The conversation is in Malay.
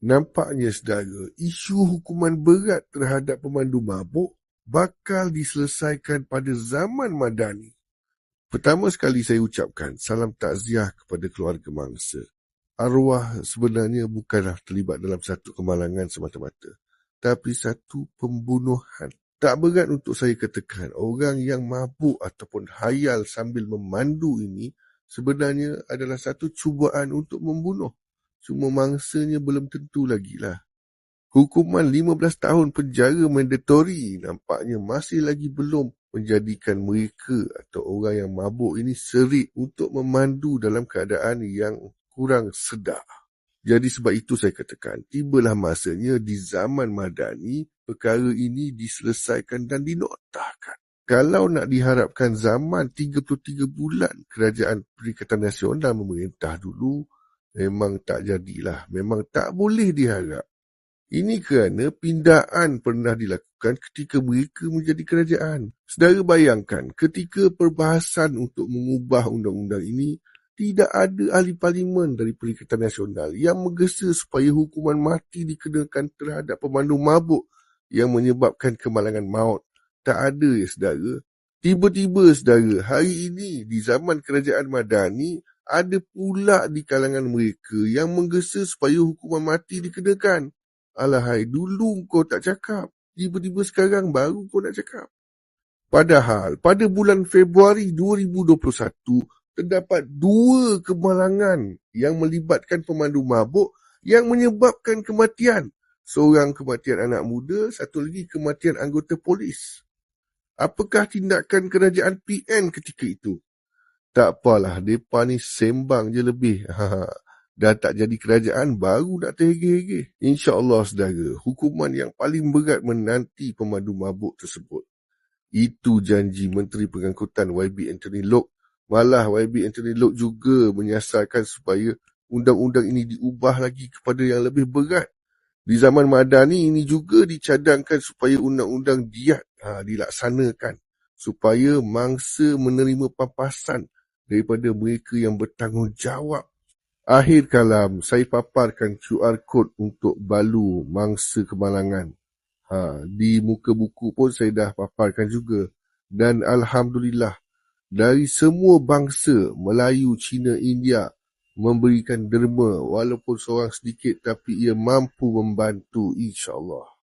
Nampaknya saudara, isu hukuman berat terhadap pemandu mabuk bakal diselesaikan pada zaman Madani. Pertama sekali saya ucapkan salam takziah kepada keluarga mangsa. Arwah sebenarnya bukanlah terlibat dalam satu kemalangan semata-mata, tapi satu pembunuhan. Tak berat untuk saya katakan orang yang mabuk ataupun hayal sambil memandu ini sebenarnya adalah satu cubaan untuk membunuh. Cuma mangsanya belum tentu lagi lah. Hukuman 15 tahun penjara mandatory nampaknya masih lagi belum menjadikan mereka atau orang yang mabuk ini serik untuk memandu dalam keadaan yang kurang sedar. Jadi sebab itu saya katakan, tibalah masanya di zaman Madani perkara ini diselesaikan dan dinoktahkan. Kalau nak diharapkan zaman 33 bulan Kerajaan Perikatan Nasional memerintah dulu, memang tak jadilah, memang tak boleh diharap. Ini kerana pindaan pernah dilakukan ketika mereka menjadi kerajaan. Saudara bayangkan, ketika perbahasan untuk mengubah undang-undang ini, tidak ada ahli parlimen dari Perikatan Nasional yang menggesa supaya hukuman mati dikenakan terhadap pemandu mabuk yang menyebabkan kemalangan maut. Tak ada ya saudara. Tiba-tiba saudara, hari ini di zaman Kerajaan Madani, ada pula di kalangan mereka yang menggesa supaya hukuman mati dikenakan. Alahai, dulu kau tak cakap. Tiba-tiba sekarang baru kau nak cakap. Padahal, pada bulan Februari 2021, terdapat 2 kemalangan yang melibatkan pemandu mabuk yang menyebabkan kematian. Seorang kematian anak muda, satu lagi kematian anggota polis. Apakah tindakan kerajaan PN ketika itu? Tak apalah, mereka ni sembang je lebih. Dah tak jadi kerajaan, baru nak terhege-hege. InsyaAllah saudara, hukuman yang paling berat menanti pemandu mabuk tersebut. Itu janji Menteri Pengangkutan YB Anthony Loke. Malah YB Anthony Loke juga menyasarkan supaya undang-undang ini diubah lagi kepada yang lebih berat. Di zaman Madani ini juga dicadangkan supaya undang-undang diat dilaksanakan. Supaya mangsa menerima pampasan daripada mereka yang bertanggungjawab. Akhir kalam, saya paparkan QR code untuk balu mangsa kemalangan. Di muka buku pun saya dah paparkan juga. Dan Alhamdulillah, dari semua bangsa, Melayu, Cina, India, memberikan derma walaupun seorang sedikit tapi ia mampu membantu insyaAllah.